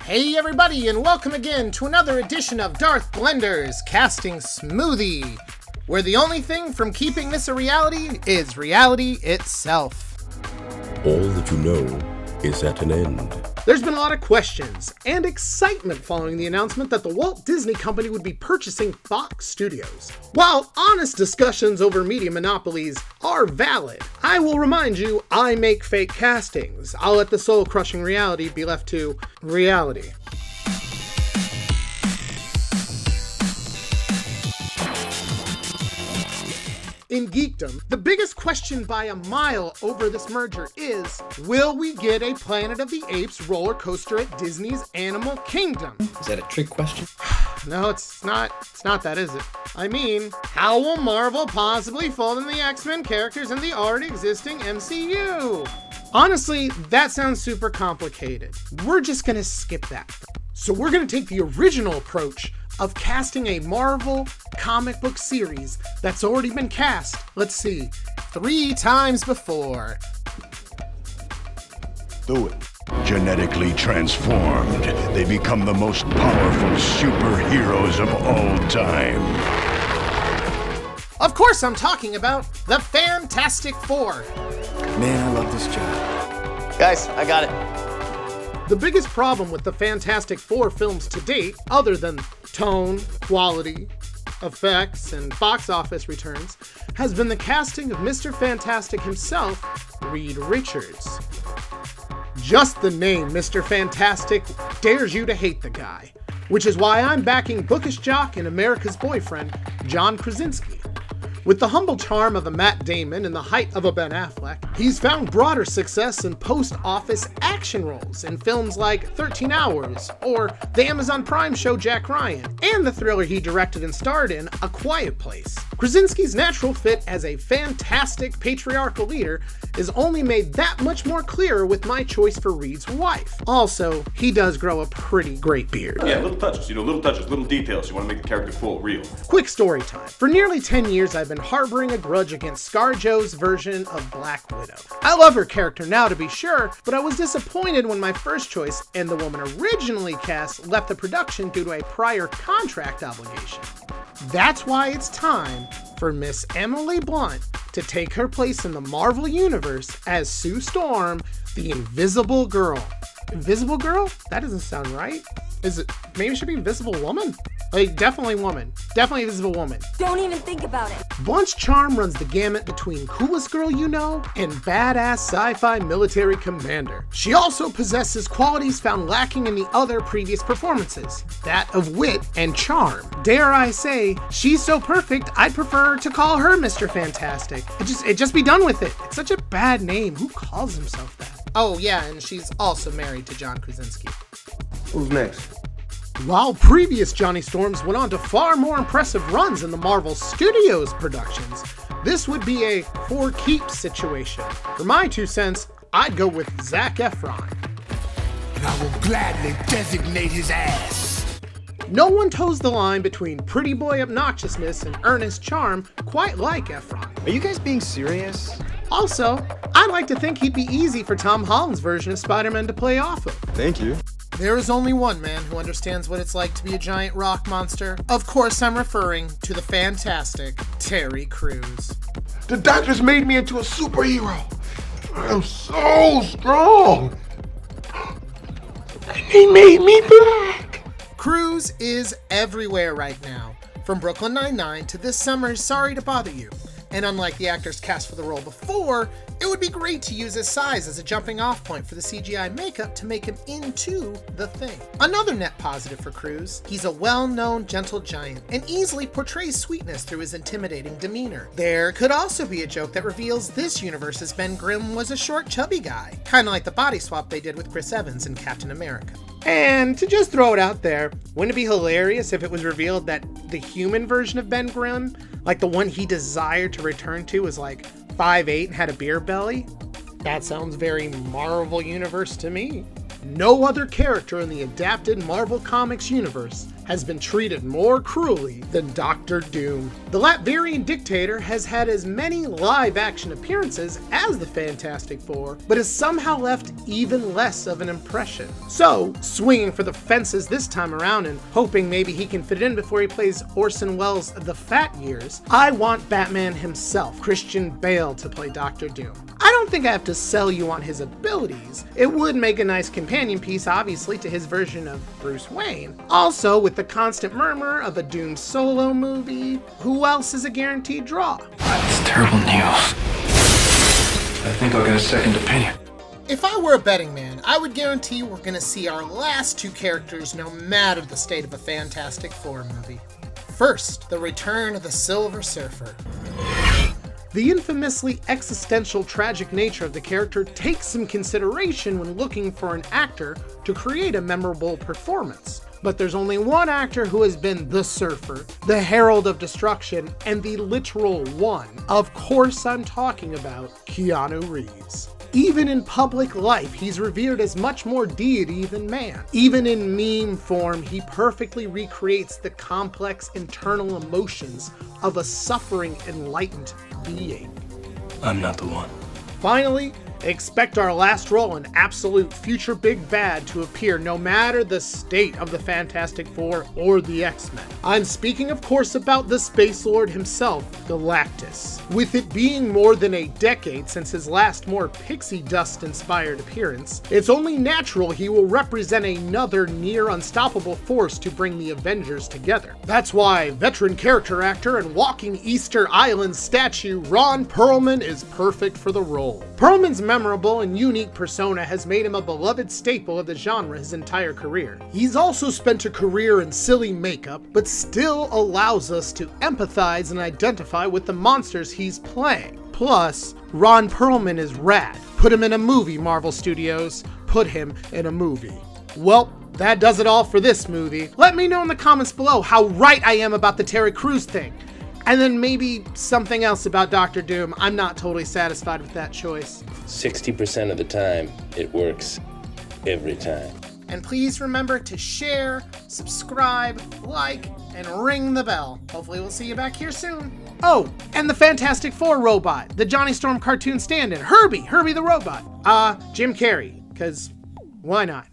Hey everybody, and welcome again to another edition of Darth Blender's Casting Smoothie, where the only thing from keeping this a reality is reality itself. All that you know is at an end. There's been a lot of questions and excitement following the announcement that the Walt Disney Company would be purchasing Fox Studios. While honest discussions over media monopolies are valid, I will remind you I make fake castings. I'll let the soul-crushing reality be left to reality. In geekdom, the biggest question by a mile over this merger is, will we get a Planet of the Apes roller coaster at Disney's Animal Kingdom? Is that a trick question? No, it's not that, is it? I mean, how will Marvel possibly fold in the X-Men characters in the already existing MCU? Honestly, that sounds super complicated. We're just gonna skip that. So we're gonna take the original approach of casting a Marvel comic book series that's already been cast, let's see, 3 times before. Do it. Genetically transformed, they become the most powerful superheroes of all time. Of course I'm talking about the Fantastic Four. Man, I love this job. Guys, I got it. The biggest problem with the Fantastic Four films to date, other than tone, quality, effects, and box office returns, has been the casting of Mr. Fantastic himself, Reed Richards. Just the name Mr. Fantastic dares you to hate the guy, which is why I'm backing bookish jock and America's boyfriend, John Krasinski. With the humble charm of a Matt Damon and the height of a Ben Affleck, he's found broader success in post-office action roles in films like 13 Hours, or the Amazon Prime show Jack Ryan, and the thriller he directed and starred in, A Quiet Place. Krasinski's natural fit as a fantastic patriarchal leader is only made that much more clear with my choice for Reed's wife. Also, he does grow a pretty great beard. Yeah, little touches, little details. You want to make the character feel real. Quick story time. For nearly 10 years, I've been harboring a grudge against ScarJo's version of Black Widow. I love her character now, to be sure, but I was disappointed when my first choice and the woman originally cast left the production due to a prior contract obligation. That's why it's time for Miss Emily Blunt to take her place in the Marvel Universe as Sue Storm, the Invisible Girl. Invisible Girl? That doesn't sound right. Is it? Maybe it should be Invisible Woman? Like, definitely woman. Definitely Invisible Woman. Don't even think about it. Blunt's charm runs the gamut between coolest girl you know and badass sci-fi military commander. She also possesses qualities found lacking in the other previous performances, that of wit and charm. Dare I say, she's so perfect, I'd prefer to call her Mr. Fantastic. Just be done with it. It's such a bad name. Who calls himself that? Oh yeah, and she's also married to John Krasinski. Who's next? While previous Johnny Storms went on to far more impressive runs in the Marvel Studios productions, this would be a for keeps situation. For my 2 cents, I'd go with Zac Efron. And I will gladly designate his ass. No one toes the line between pretty boy obnoxiousness and earnest charm quite like Efron. Are you guys being serious? Also, I'd like to think he'd be easy for Tom Holland's version of Spider-Man to play off of. Thank you. There is only one man who understands what it's like to be a giant rock monster. Of course, I'm referring to the fantastic Terry Crews. The doctors made me into a superhero. I'm so strong. And they made me black. Crews is everywhere right now, from Brooklyn Nine-Nine to this summer's Sorry to Bother You. And unlike the actors cast for the role before, it would be great to use his size as a jumping off point for the CGI makeup to make him into the Thing. Another net positive for Crews, he's a well-known gentle giant and easily portrays sweetness through his intimidating demeanor. There could also be a joke that reveals this universe's Ben Grimm was a short chubby guy, kinda like the body swap they did with Chris Evans in Captain America. And to just throw it out there, wouldn't it be hilarious if it was revealed that the human version of Ben Grimm, like the one he desired to return to, was like 5'8" and had a beer belly? That sounds very Marvel Universe to me. no other character in the adapted Marvel Comics universe has been treated more cruelly than Doctor Doom. The Latvian dictator has had as many live-action appearances as the Fantastic Four, but has somehow left even less of an impression. So, swinging for the fences this time around and hoping maybe he can fit in before he plays Orson Welles' The Fat Years, I want Batman himself, Christian Bale, to play Doctor Doom. I don't think I have to sell you on his abilities. It would make a nice companion piece, obviously, to his version of Bruce Wayne. Also, with the constant murmur of a Doom solo movie, who else is a guaranteed draw? That's terrible news. I think I'll get a second opinion. If I were a betting man, I would guarantee we're gonna see our last two characters no matter the state of a Fantastic Four movie. First, the return of the Silver Surfer. The infamously existential tragic nature of the character takes some consideration when looking for an actor to create a memorable performance. But there's only one actor who has been the Surfer, the Herald of Destruction, and the literal one. Of course I'm talking about Keanu Reeves. Even in public life, he's revered as much more deity than man. Even in meme form, he perfectly recreates the complex internal emotions of a suffering, enlightened being. I'm not the one. Finally, expect our last role in absolute future big bad to appear no matter the state of the Fantastic Four or the X-Men. I'm speaking of course about the Space Lord himself, Galactus. With it being more than a decade since his last more pixie dust inspired appearance, it's only natural he will represent another near unstoppable force to bring the Avengers together. That's why veteran character actor and walking Easter Island statue Ron Perlman is perfect for the role. Perlman's memorable and unique persona has made him a beloved staple of the genre his entire career. He's also spent a career in silly makeup, but still allows us to empathize and identify with the monsters he's playing. Plus, Ron Perlman is rad. Put him in a movie, Marvel Studios. Put him in a movie. Well, that does it all for this movie. Let me know in the comments below how right I am about the Terry Crews thing. And then maybe something else about Doctor Doom. I'm not totally satisfied with that choice. 60% of the time, it works every time. And please remember to share, subscribe, like, and ring the bell. Hopefully we'll see you back here soon. Oh, and the Fantastic Four robot, the Johnny Storm cartoon stand-in, Herbie the robot. Jim Carrey, because why not?